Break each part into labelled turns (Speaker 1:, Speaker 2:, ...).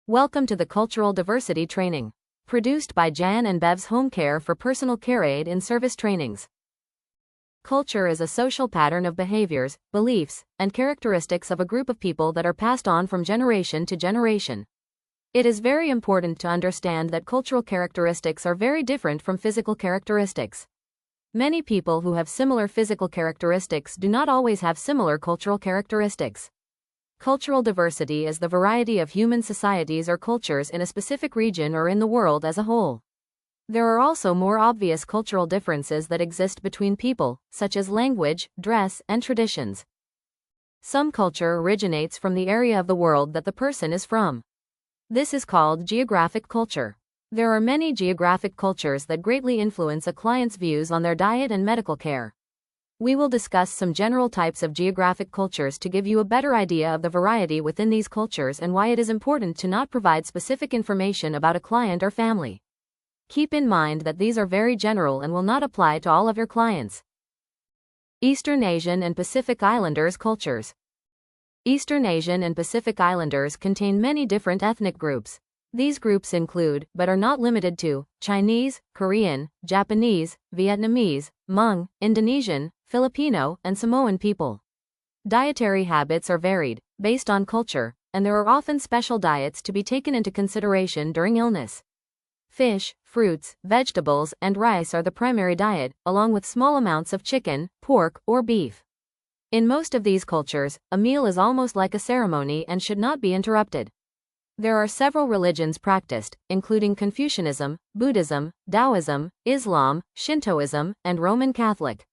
Speaker 1: Welcome to the Cultural Diversity Training, produced by Jan and Bev's Homecare for personal care aid in service trainings. Culture is a social pattern of behaviors, beliefs, and characteristics of a group of people that are passed on from generation to generation. It is very important to understand that cultural characteristics are very different from physical characteristics. Many people who have similar physical characteristics do not always have similar cultural characteristics. Cultural diversity is the variety of human societies or cultures in a specific region or in the world as a whole. There are also more obvious cultural differences that exist between people, such as language, dress, and traditions. Some culture originates from the area of the world that the person is from. This is called geographic culture. There are many geographic cultures that greatly influence a client's views on their diet and medical care. We will discuss some general types of geographic cultures to give you a better idea of the variety within these cultures and why it is important to not provide specific information about a client or family. Keep in mind that these are very general and will not apply to all of your clients. Eastern Asian and Pacific Islanders cultures. Eastern Asian and Pacific Islanders contain many different ethnic groups. These groups include, but are not limited to, Chinese, Korean, Japanese, Vietnamese, Hmong, Indonesian, Filipino, and Samoan people. Dietary habits are varied, based on culture, and there are often special diets to be taken into consideration during illness. Fish, fruits, vegetables, and rice are the primary diet, along with small amounts of chicken, pork, or beef. In most of these cultures, a meal is almost like a ceremony and should not be interrupted. There are several religions practiced, including Confucianism, Buddhism, Taoism, Islam, Shintoism, and Roman Catholic.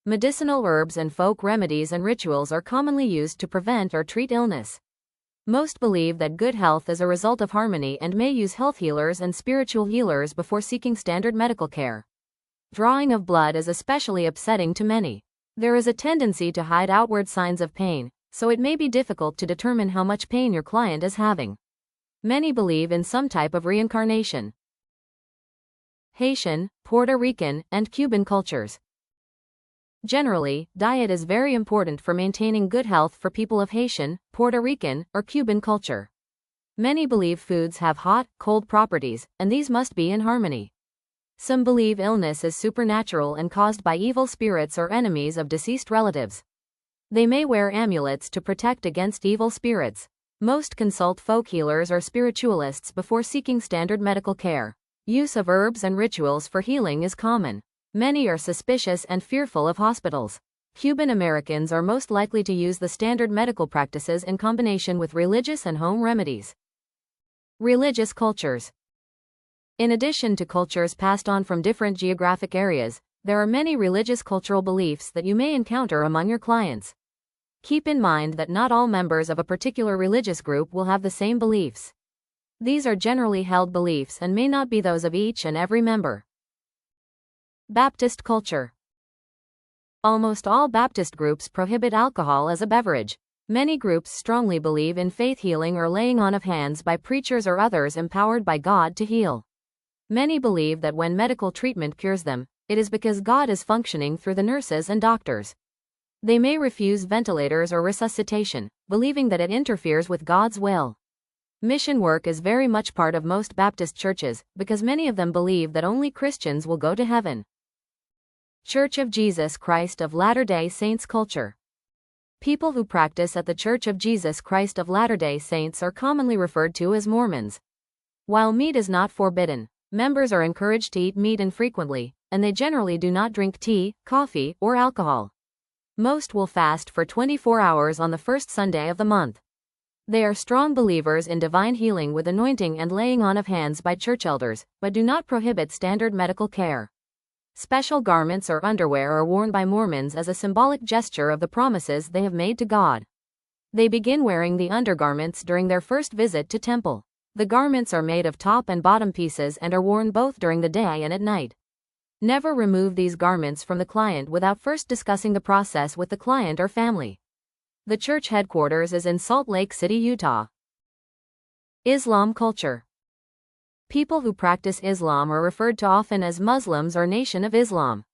Speaker 1: Medicinal herbs and folk remedies and rituals are commonly used to prevent or treat illness. Most believe that good health is a result of harmony and may use health healers and spiritual healers before seeking standard medical care. Drawing of blood is especially upsetting to many. There is a tendency to hide outward signs of pain, so it may be difficult to determine how much pain your client is having. Many believe in some type of reincarnation. Haitian, Puerto Rican, and Cuban cultures. Generally, diet is very important for maintaining good health for people of Haitian, Puerto Rican, or Cuban culture. Many believe foods have hot, cold properties, and these must be in harmony. Some believe illness is supernatural and caused by evil spirits or enemies of deceased relatives. They may wear amulets to protect against evil spirits. Most consult folk healers or spiritualists before seeking standard medical care. Use of herbs and rituals for healing is common. Many are suspicious and fearful of hospitals. Cuban Americans are most likely to use the standard medical practices in combination with religious and home remedies. Religious cultures. In addition to cultures passed on from different geographic areas, there are many religious cultural beliefs that you may encounter among your clients. Keep in mind that not all members of a particular religious group will have the same beliefs. These are generally held beliefs and may not be those of each and every member. Baptist culture. Almost all Baptist groups prohibit alcohol as a beverage. Many groups strongly believe in faith healing or laying on of hands by preachers or others empowered by God to heal. Many believe that when medical treatment cures them, it is because God is functioning through the nurses and doctors. They may refuse ventilators or resuscitation, believing that it interferes with God's will. Mission work is very much part of most Baptist churches, because many of them believe that only Christians will go to heaven. Church of Jesus Christ of Latter-day Saints culture. People who practice at the Church of Jesus Christ of Latter-day Saints are commonly referred to as Mormons. While meat is not forbidden, members are encouraged to eat meat infrequently, and they generally do not drink tea, coffee, or alcohol. Most will fast for 24 hours on the first Sunday of the month. They are strong believers in divine healing with anointing and laying on of hands by church elders, but do not prohibit standard medical care. Special garments or underwear are worn by Mormons as a symbolic gesture of the promises they have made to God. They begin wearing the undergarments during their first visit to temple. The garments are made of top and bottom pieces and are worn both during the day and at night. Never remove these garments from the client without first discussing the process with the client or family. The church headquarters is in Salt Lake City, Utah. Islam culture. People who practice Islam are referred to often as Muslims or Nation of Islam.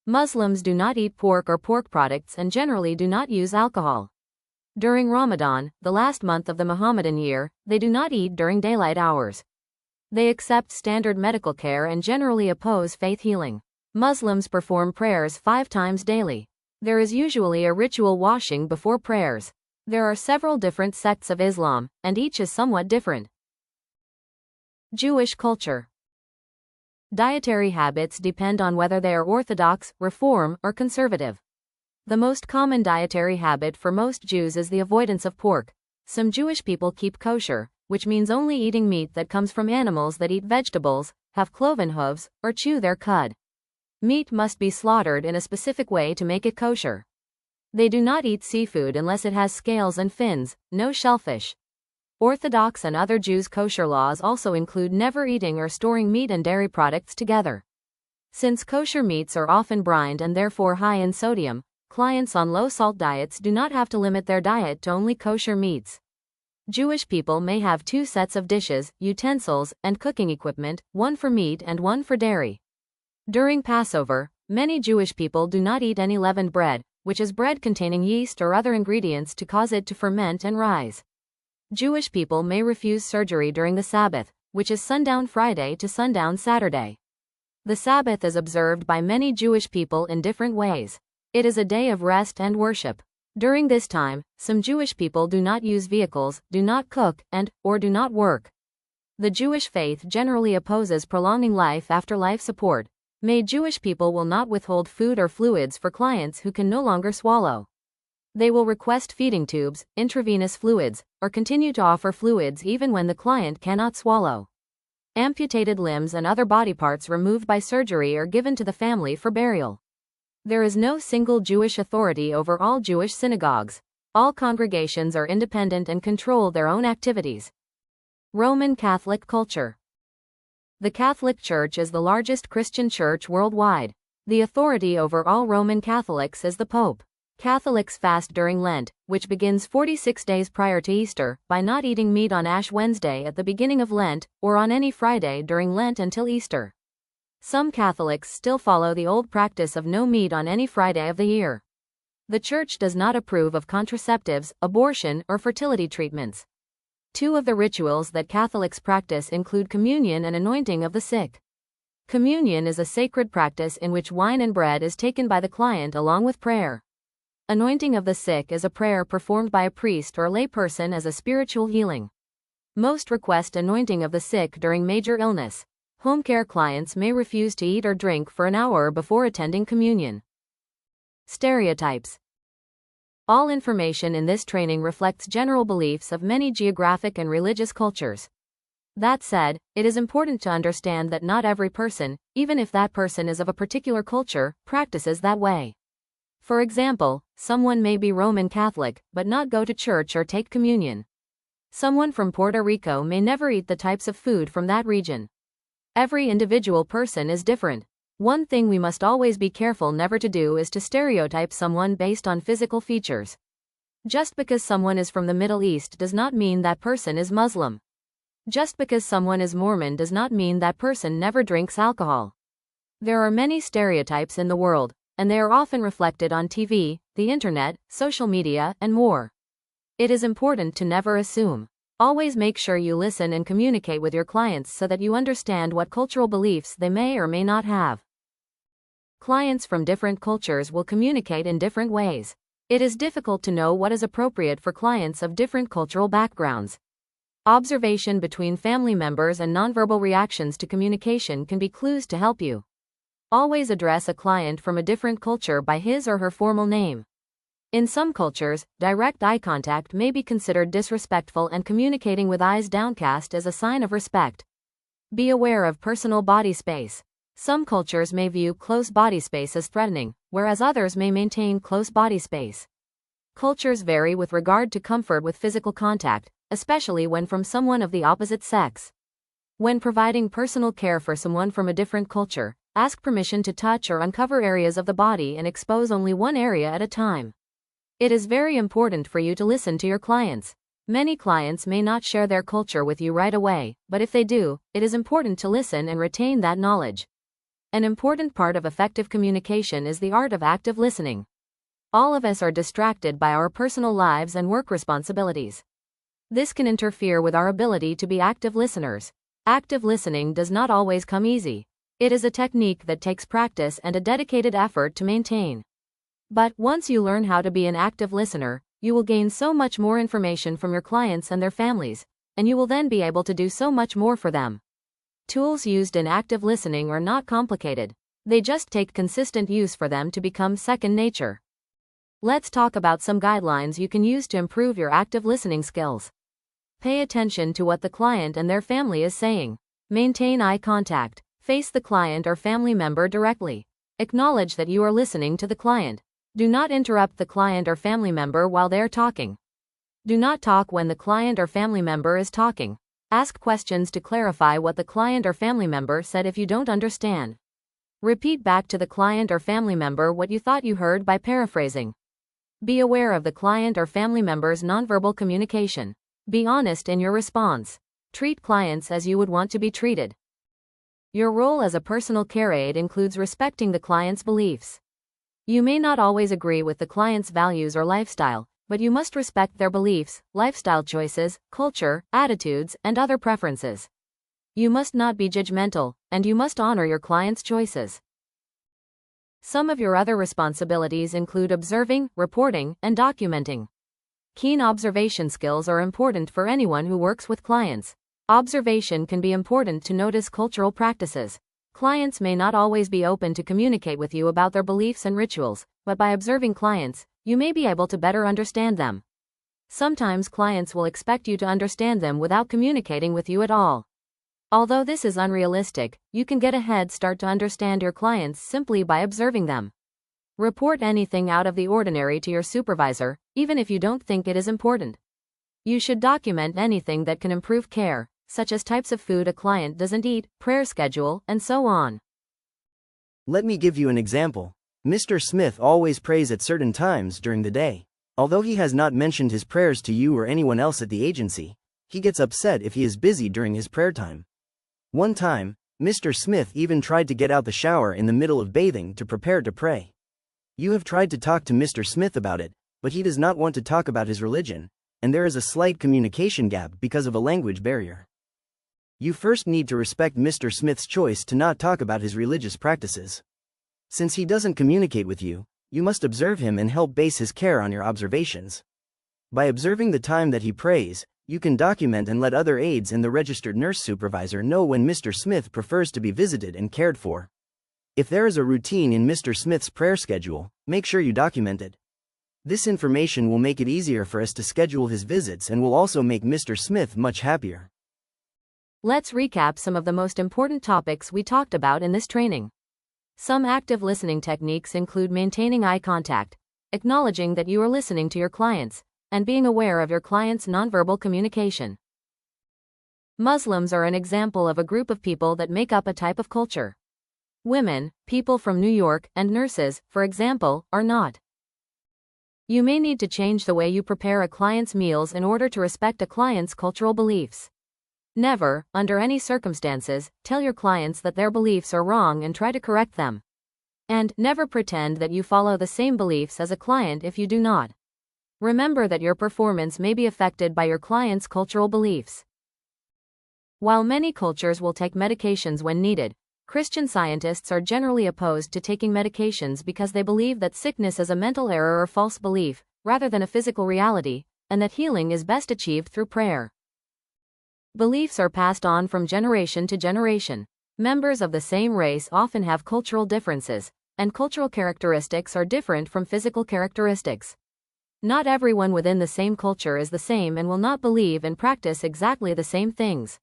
Speaker 1: Muslims do not eat pork or pork products and generally do not use alcohol. During Ramadan, the last month of the Mohammedan year, they do not eat during daylight hours. They accept standard medical care and generally oppose faith healing. Muslims perform prayers 5 times daily. There is usually a ritual washing before prayers. There are several different sects of Islam, and each is somewhat different. Jewish culture. Dietary habits depend on whether they are Orthodox, Reform, or Conservative. The most common dietary habit for most Jews is the avoidance of pork. Some Jewish people keep kosher, which means only eating meat that comes from animals that eat vegetables, have cloven hooves, or chew their cud. Meat must be slaughtered in a specific way to make it kosher. They do not eat seafood unless it has scales and fins, no shellfish. Orthodox and other Jews' kosher laws also include never eating or storing meat and dairy products together. Since kosher meats are often brined and therefore high in sodium, clients on low-salt diets do not have to limit their diet to only kosher meats. Jewish people may have 2 sets of dishes, utensils, and cooking equipment, one for meat and one for dairy. During Passover, many Jewish people do not eat any leavened bread, which is bread containing yeast or other ingredients to cause it to ferment and rise. Jewish people may refuse surgery during the Sabbath, which is sundown Friday to sundown Saturday. The Sabbath is observed by many Jewish people in different ways. It is a day of rest and worship. During this time, some Jewish people do not use vehicles, do not cook, or do not work. The Jewish faith generally opposes prolonging life after life support. Jewish people will not withhold food or fluids for clients who can no longer swallow. They will request feeding tubes, intravenous fluids, or continue to offer fluids even when the client cannot swallow. Amputated limbs and other body parts removed by surgery are given to the family for burial. There is no single Jewish authority over all Jewish synagogues. All congregations are independent and control their own activities. Roman Catholic culture. The Catholic Church is the largest Christian church worldwide. The authority over all Roman Catholics is the Pope. Catholics fast during Lent, which begins 46 days prior to Easter, by not eating meat on Ash Wednesday at the beginning of Lent, or on any Friday during Lent until Easter. Some Catholics still follow the old practice of no meat on any Friday of the year. The Church does not approve of contraceptives, abortion, or fertility treatments. 2 of the rituals that Catholics practice include communion and anointing of the sick. Communion is a sacred practice in which wine and bread is taken by the client along with prayer. Anointing of the sick is a prayer performed by a priest or layperson as a spiritual healing. Most request anointing of the sick during major illness. Homecare clients may refuse to eat or drink for an hour before attending communion. Stereotypes. All information in this training reflects general beliefs of many geographic and religious cultures. That said, it is important to understand that not every person, even if that person is of a particular culture, practices that way. For example, someone may be Roman Catholic, but not go to church or take communion. Someone from Puerto Rico may never eat the types of food from that region. Every individual person is different. One thing we must always be careful never to do is to stereotype someone based on physical features. Just because someone is from the Middle East does not mean that person is Muslim. Just because someone is Mormon does not mean that person never drinks alcohol. There are many stereotypes in the world, and they are often reflected on TV, the internet, social media, and more. It is important to never assume. Always make sure you listen and communicate with your clients so that you understand what cultural beliefs they may or may not have. Clients from different cultures will communicate in different ways. It is difficult to know what is appropriate for clients of different cultural backgrounds. Observation between family members and nonverbal reactions to communication can be clues to help you. Always address a client from a different culture by his or her formal name. In some cultures, direct eye contact may be considered disrespectful, and communicating with eyes downcast is a sign of respect. Be aware of personal body space. Some cultures may view close body space as threatening, whereas others may maintain close body space. Cultures vary with regard to comfort with physical contact, especially when from someone of the opposite sex. When providing personal care for someone from a different culture, ask permission to touch or uncover areas of the body and expose only one area at a time. It is very important for you to listen to your clients. Many clients may not share their culture with you right away, but if they do, it is important to listen and retain that knowledge. An important part of effective communication is the art of active listening. All of us are distracted by our personal lives and work responsibilities. This can interfere with our ability to be active listeners. Active listening does not always come easy. It is a technique that takes practice and a dedicated effort to maintain. But once you learn how to be an active listener, you will gain so much more information from your clients and their families, and you will then be able to do so much more for them. Tools used in active listening are not complicated. They just take consistent use for them to become second nature. Let's talk about some guidelines you can use to improve your active listening skills. Pay attention to what the client and their family is saying. Maintain eye contact. Face the client or family member directly. Acknowledge that you are listening to the client. Do not interrupt the client or family member while they are talking. Do not talk when the client or family member is talking. Ask questions to clarify what the client or family member said if you don't understand. Repeat back to the client or family member what you thought you heard by paraphrasing. Be aware of the client or family member's nonverbal communication. Be honest in your response. Treat clients as you would want to be treated. Your role as a personal care aide includes respecting the client's beliefs. You may not always agree with the client's values or lifestyle, but you must respect their beliefs, lifestyle choices, culture, attitudes, and other preferences. You must not be judgmental, and you must honor your client's choices. Some of your other responsibilities include observing, reporting, and documenting. Keen observation skills are important for anyone who works with clients. Observation can be important to notice cultural practices. Clients may not always be open to communicate with you about their beliefs and rituals, but by observing clients, you may be able to better understand them. Sometimes clients will expect you to understand them without communicating with you at all. Although this is unrealistic, you can get a head start to understand your clients simply by observing them. Report anything out of the ordinary to your supervisor, even if you don't think it is important. You should document anything that can improve care, such as types of food a client doesn't eat, prayer schedule, and so on.
Speaker 2: Let me give you an example. Mr. Smith always prays at certain times during the day. Although he has not mentioned his prayers to you or anyone else at the agency, he gets upset if he is busy during his prayer time. One time, Mr. Smith even tried to get out the shower in the middle of bathing to prepare to pray. You have tried to talk to Mr. Smith about it, but he does not want to talk about his religion, and there is a slight communication gap because of a language barrier. You first need to respect Mr. Smith's choice to not talk about his religious practices. Since he doesn't communicate with you, you must observe him and help base his care on your observations. By observing the time that he prays, you can document and let other aides and the registered nurse supervisor know when Mr. Smith prefers to be visited and cared for. If there is a routine in Mr. Smith's prayer schedule, make sure you document it. This information will make it easier for us to schedule his visits and will also make Mr. Smith much happier.
Speaker 1: Let's recap some of the most important topics we talked about in this training. Some active listening techniques include maintaining eye contact, acknowledging that you are listening to your clients, and being aware of your client's nonverbal communication. Muslims are an example of a group of people that make up a type of culture. Women, people from New York, and nurses, for example, are not. You may need to change the way you prepare a client's meals in order to respect a client's cultural beliefs. Never, under any circumstances, tell your clients that their beliefs are wrong and try to correct them. And never pretend that you follow the same beliefs as a client if you do not. Remember that your performance may be affected by your client's cultural beliefs. While many cultures will take medications when needed, Christian scientists are generally opposed to taking medications because they believe that sickness is a mental error or false belief, rather than a physical reality, and that healing is best achieved through prayer. Beliefs are passed on from generation to generation. Members of the same race often have cultural differences, and cultural characteristics are different from physical characteristics. Not everyone within the same culture is the same and will not believe and practice exactly the same things.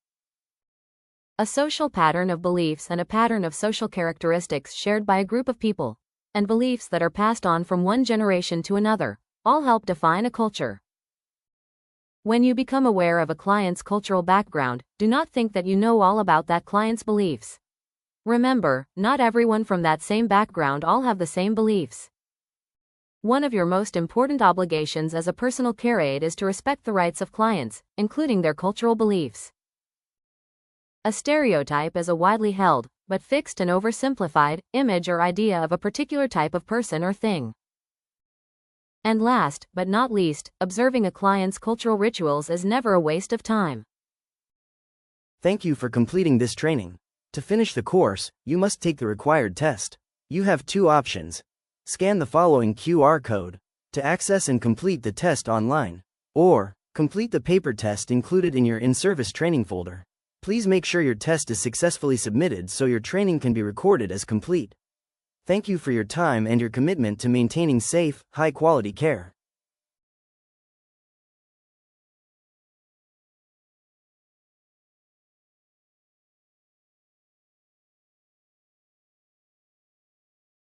Speaker 1: A social pattern of beliefs and a pattern of social characteristics shared by a group of people, and beliefs that are passed on from one generation to another, all help define a culture. When you become aware of a client's cultural background, do not think that you know all about that client's beliefs. Remember, not everyone from that same background all have the same beliefs. One of your most important obligations as a personal care aide is to respect the rights of clients, including their cultural beliefs. A stereotype is a widely held, but fixed and oversimplified, image or idea of a particular type of person or thing. And last, but not least, observing a client's cultural rituals is never a waste of time.
Speaker 2: Thank you for completing this training. To finish the course, you must take the required test. You have two options. Scan the following QR code to access and complete the test online, or complete the paper test included in your in-service training folder. Please make sure your test is successfully submitted so your training can be recorded as complete. Thank you for your time and your commitment to maintaining safe, high-quality care.